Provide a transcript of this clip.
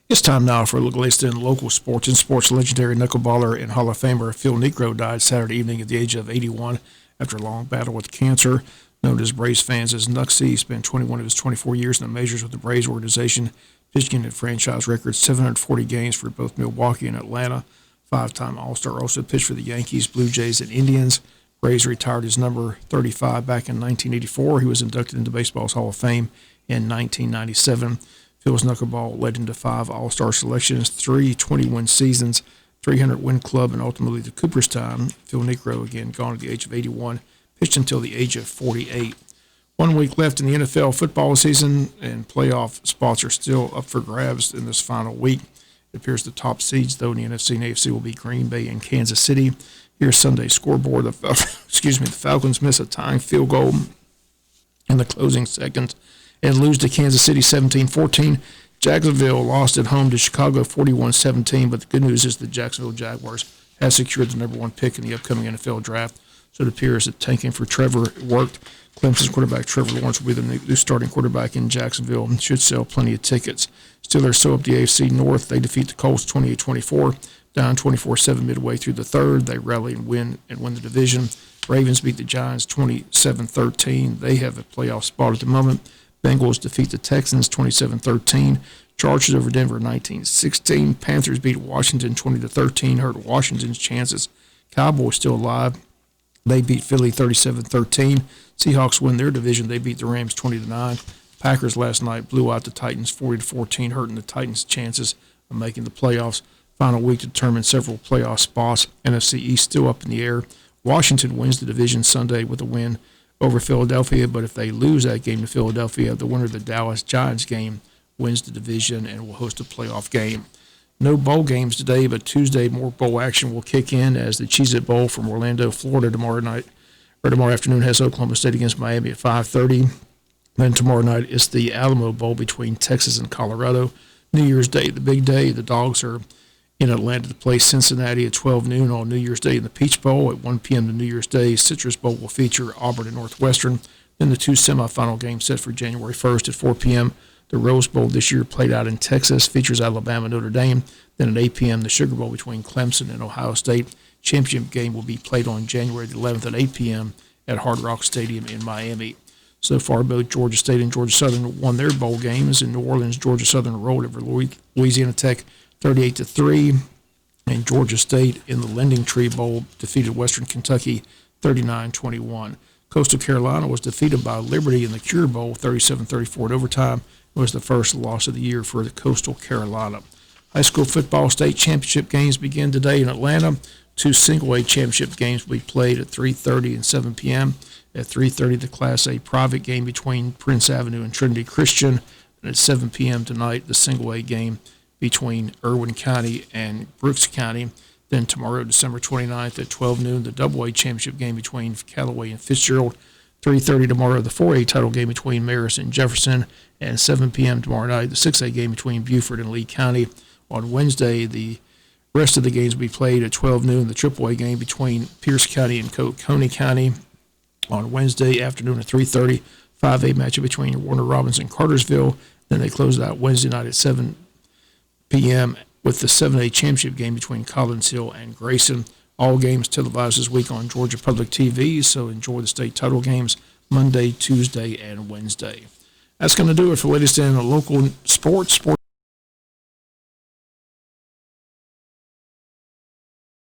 It's time now for a look at in local sports. In sports, legendary knuckleballer and Hall of Famer Phil Niekro died Saturday evening at the age of 81 after a long battle with cancer. Known as Braves fans as Knucksy, he spent 21 of his 24 years in the majors with the Braves organization, pitching at franchise record 740 games for both Milwaukee and Atlanta. Five-time All-Star, also pitched for the Yankees, Blue Jays, and Indians. Braves retired his number 35 back in 1984. He was inducted into Baseball's Hall of Fame in 1997. Phil's knuckleball led him to 5 All-Star selections, 3 20-win seasons, 300-win club, and ultimately to Cooperstown. Phil Niekro, again gone at the age of 81, pitched until the age of 48. 1 week left in the NFL football season, and playoff spots are still up for grabs in this final week. It appears the top seeds, though, in the NFC and AFC will be Green Bay and Kansas City. Here's Sunday's scoreboard. The Falcons miss a tying field goal in the closing seconds and lose to Kansas City 17-14. Jacksonville lost at home to Chicago 41-17, but the good news is the Jacksonville Jaguars have secured the number 1 pick in the upcoming NFL draft, so it appears that tanking for Trevor worked. Clemson's quarterback Trevor Lawrence will be the new starting quarterback in Jacksonville and should sell plenty of tickets. Steelers sew up the AFC North. They defeat the Colts 28-24, down 24-7 midway through the third. They rally and win the division. Ravens beat the Giants 27-13. They have a playoff spot at the moment. Bengals defeat the Texans 27-13. Chargers over Denver 19-16. Panthers beat Washington 20-13. Hurt Washington's chances. Cowboys still alive. They beat Philly 37-13. Seahawks win their division. They beat the Rams 20-9. Packers last night blew out the Titans 40-14, hurting the Titans' chances of making the playoffs. Final week to determine several playoff spots. NFC East still up in the air. Washington wins the division Sunday with a win over Philadelphia, but if they lose that game to Philadelphia, the winner of the Dallas Giants game wins the division and will host a playoff game. No bowl games today, but Tuesday more bowl action will kick in as the Cheez-It Bowl from Orlando, Florida tomorrow afternoon has Oklahoma State against Miami at 5:30. Then tomorrow night is the Alamo Bowl between Texas and Colorado. New Year's Day, the big day, the Dogs are in Atlanta to play Cincinnati at 12 noon on New Year's Day in the Peach Bowl. At 1 p.m. to New Year's Day, Citrus Bowl will feature Auburn and Northwestern. Then the 2 semifinal games set for January 1st at 4 p.m. The Rose Bowl this year played out in Texas, features Alabama, Notre Dame. Then at 8 p.m., the Sugar Bowl between Clemson and Ohio State. Championship game will be played on January the 11th at 8 p.m. at Hard Rock Stadium in Miami. So far, both Georgia State and Georgia Southern won their bowl games. In New Orleans, Georgia Southern rolled over Louisiana Tech 38-3, and Georgia State in the Lending Tree Bowl defeated Western Kentucky 39-21. Coastal Carolina was defeated by Liberty in the Cure Bowl 37-34 in overtime. It was the first loss of the year for the Coastal Carolina. High school football state championship games begin today in Atlanta. 2 single-A championship games will be played at 3:30 and 7 p.m. At 3:30, the Class A private game between Prince Avenue and Trinity Christian. And at 7 p.m. tonight, the single-A game between Irwin County and Brooks County. Then tomorrow, December 29th at 12 noon, the Double-A championship game between Callaway and Fitzgerald. 3:30 tomorrow, the 4A title game between Marist and Jefferson. And 7 p.m. tomorrow night, the 6A game between Beaufort and Lee County. On Wednesday, the rest of the games will be played at 12 noon, the AAA game between Pierce County and Coney County. On Wednesday afternoon at 3:30, 5A matchup between Warner Robins and Cartersville. Then they close it out Wednesday night at 7 p.m. with the 7A championship game between Collins Hill and Grayson. All games televised this week on Georgia Public TV, so enjoy the state title games Monday, Tuesday, and Wednesday. That's going to do it for latest in local sports.